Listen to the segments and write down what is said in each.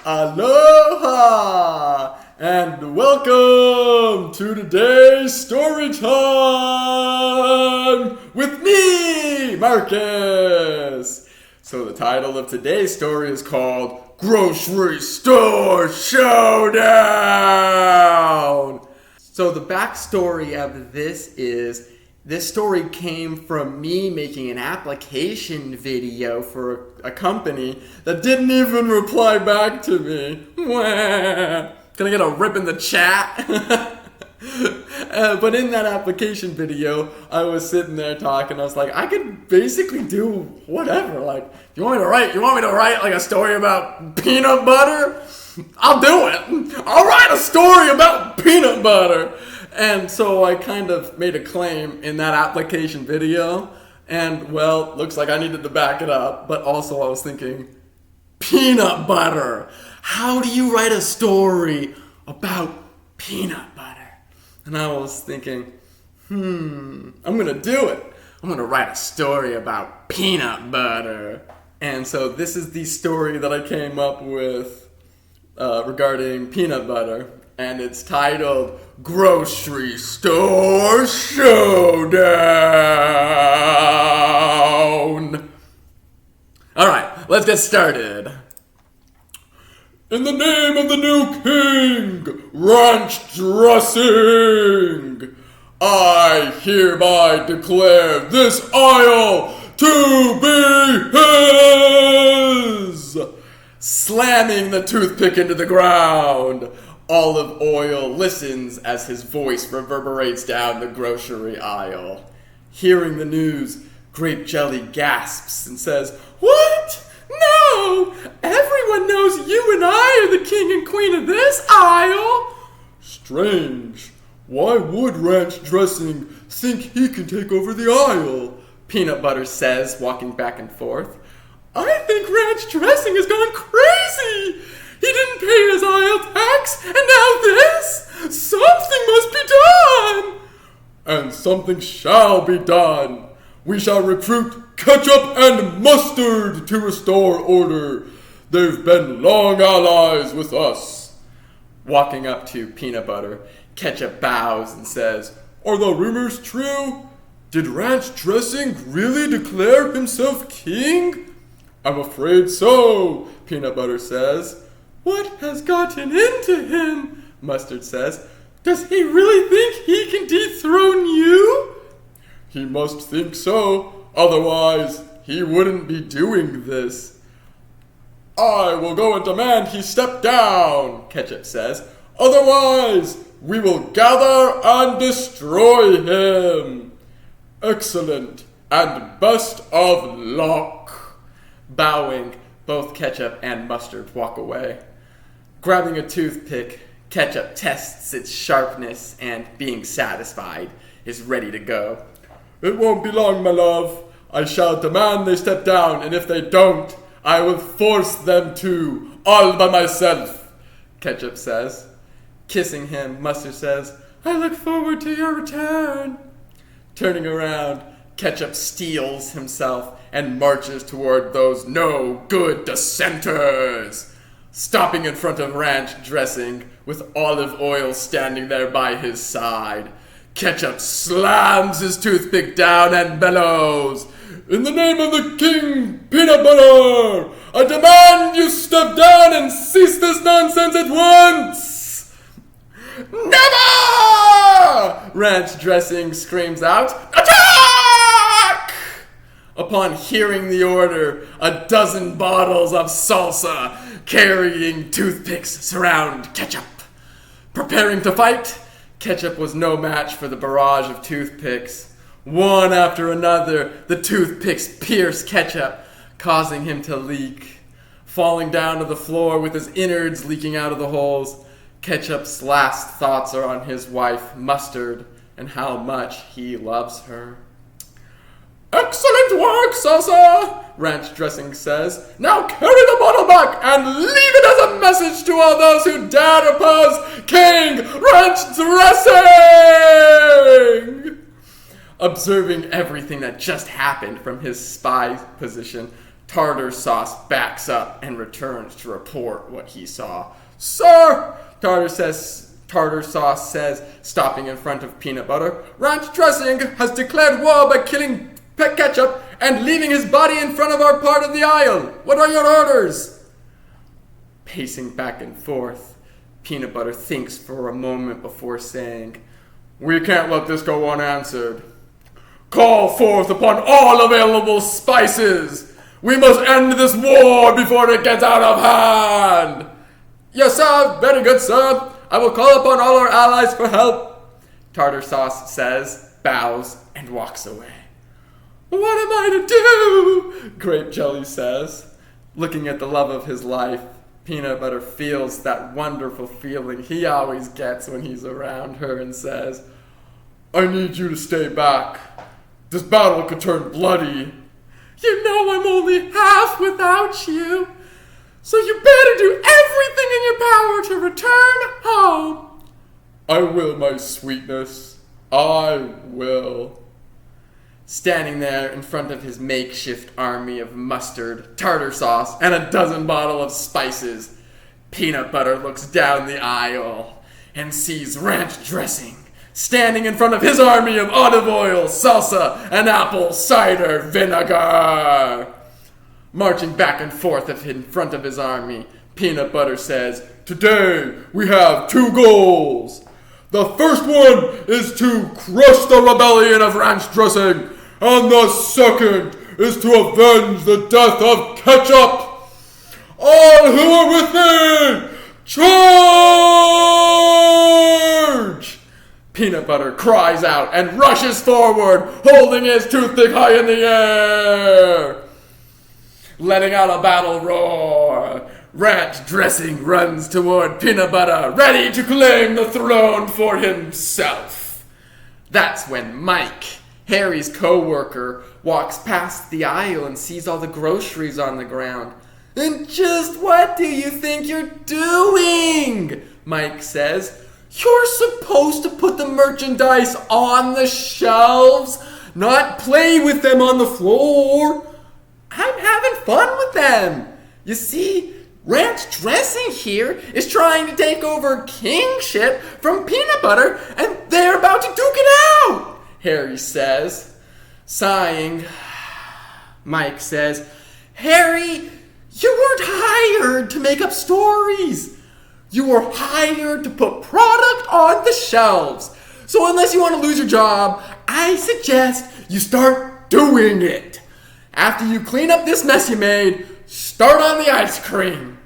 Aloha! And welcome to today's story time with me, Marcus! So the title of today's story is called Grocery Store Showdown! So the backstory of this is, this story came from me making an application video for a company that didn't even reply back to me. Wah. Can I get a rip in the chat? But in that application video, I was sitting there talking. I was like, I could basically do whatever. Like, you want me to write like a story about peanut butter? I'll do it. I'll write a story about peanut butter. And so I kind of made a claim in that application video, and well, looks like I needed to back it up, but also I was thinking, peanut butter. How do you write a story about peanut butter? And I was thinking, I'm gonna do it. I'm gonna write a story about peanut butter. And so this is the story that I came up with regarding peanut butter. And it's titled Grocery Store Showdown. Alright, let's get started. In the name of the new king, ranch dressing, I hereby declare this aisle to be his. Slamming the toothpick into the ground, Olive Oil listens as his voice reverberates down the grocery aisle. Hearing the news, Grape Jelly gasps and says, "What? No! Everyone knows you and I are the king and queen of this aisle!" Strange. Why would Ranch Dressing think he can take over the aisle? Peanut Butter says, walking back and forth. I think Ranch Dressing has gone crazy! He didn't pay his aisle tax, and now this? Something must be done! And something shall be done. We shall recruit ketchup and mustard to restore order. They've been long allies with us. Walking up to Peanut Butter, Ketchup bows and says, Are the rumors true? Did Ranch Dressing really declare himself king? I'm afraid so, Peanut Butter says. What has gotten into him? Mustard says. Does he really think he can dethrone you? He must think so, otherwise he wouldn't be doing this. I will go and demand he step down, Ketchup says. Otherwise, we will gather and destroy him. Excellent, and best of luck. Bowing, both Ketchup and Mustard walk away. Grabbing a toothpick, Ketchup tests its sharpness and, being satisfied, is ready to go. It won't be long, my love. I shall demand they step down, and if they don't, I will force them to, all by myself, Ketchup says. Kissing him, Mustard says, I look forward to your return. Turning around, Ketchup steels himself and marches toward those no-good dissenters. Stopping in front of Ranch Dressing, with Olive Oil standing there by his side. Ketchup slams his toothpick down and bellows, In the name of the king, Peanut Butter, I demand you step down and cease this nonsense at once! Never! Ranch Dressing screams out, Attack! Upon hearing the order, a dozen bottles of salsa carrying toothpicks surround Ketchup. Preparing to fight, Ketchup was no match for the barrage of toothpicks. One after another, the toothpicks pierce Ketchup, causing him to leak. Falling down to the floor with his innards leaking out of the holes, Ketchup's last thoughts are on his wife, Mustard, and how much he loves her. Excellent work, Salsa, Ranch Dressing says. Now carry the bottle back and leave it as a message to all those who dare oppose King Ranch Dressing! Observing everything that just happened from his spy position, Tartar Sauce backs up and returns to report what he saw. "Sir," Tartar Sauce says, stopping in front of Peanut Butter, "Ranch Dressing has declared war by killing Ketchup and leaving his body in front of our part of the aisle. What are your orders?" Pacing back and forth, Peanut Butter thinks for a moment before saying, "We can't let this go unanswered. Call forth upon all available spices. We must end this war before it gets out of hand." "Yes, sir. Very good, sir. I will call upon all our allies for help," Tartar Sauce says, bows, and walks away. "What am I to do?" Grape Jelly says. Looking at the love of his life, Peanut Butter feels that wonderful feeling he always gets when he's around her and says, "I need you to stay back. This battle could turn bloody." "You know I'm only half without you, so you better do everything in your power to return home." "I will, my sweetness. I will." Standing there in front of his makeshift army of mustard, tartar sauce, and a dozen bottles of spices, Peanut Butter looks down the aisle and sees Ranch Dressing standing in front of his army of olive oil, salsa, and apple cider vinegar. Marching back and forth in front of his army, Peanut Butter says, "Today we have two goals. The first one is to crush the rebellion of Ranch Dressing, and the second is to avenge the death of Ketchup. All who are with me, charge!" Peanut Butter cries out and rushes forward, holding his toothpick high in the air. Letting out a battle roar, Ranch Dressing runs toward Peanut Butter, ready to claim the throne for himself. That's when Mike, Harry's co-worker, walks past the aisle and sees all the groceries on the ground. "And just what do you think you're doing?" Mike says. "You're supposed to put the merchandise on the shelves, not play with them on the floor." "I'm having fun with them. You see, Ranch Dressing here is trying to take over kingship from Peanut Butter, and they're about to duke it out," Harry says. Sighing, Mike says, "Harry, you weren't hired to make up stories. You were hired to put product on the shelves. So unless you want to lose your job, I suggest you start doing it. After you clean up this mess you made, start on the ice cream."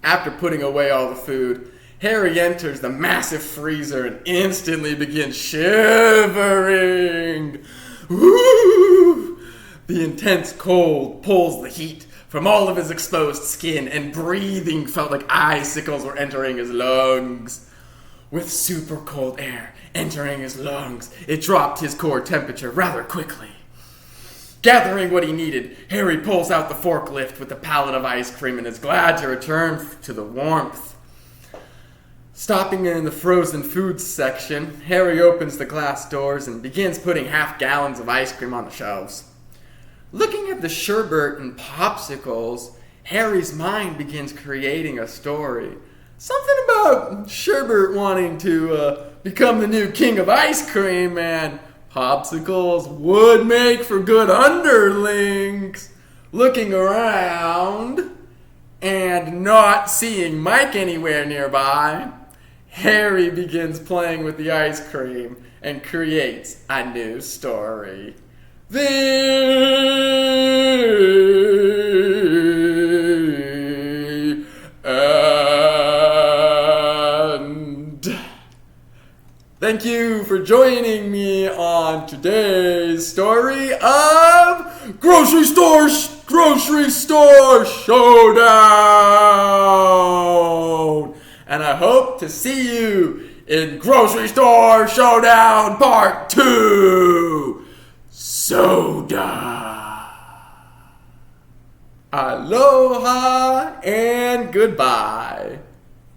After putting away all the food, Harry enters the massive freezer and instantly begins shivering. Woo! The intense cold pulls the heat from all of his exposed skin, and breathing felt like icicles were entering his lungs. With super cold air entering his lungs, it dropped his core temperature rather quickly. Gathering what he needed, Harry pulls out the forklift with the pallet of ice cream and is glad to return to the warmth. Stopping in the frozen foods section, Harry opens the glass doors and begins putting half-gallons of ice cream on the shelves. Looking at the sherbet and popsicles, Harry's mind begins creating a story. Something about sherbet wanting to become the new king of ice cream, and popsicles would make for good underlings. Looking around and not seeing Mike anywhere nearby, Harry begins playing with the ice cream and creates a new story. The end. Thank you for joining me on today's story of Grocery Store Showdown. And I hope to see you in Grocery Store Showdown Part 2. Soda. Aloha and goodbye.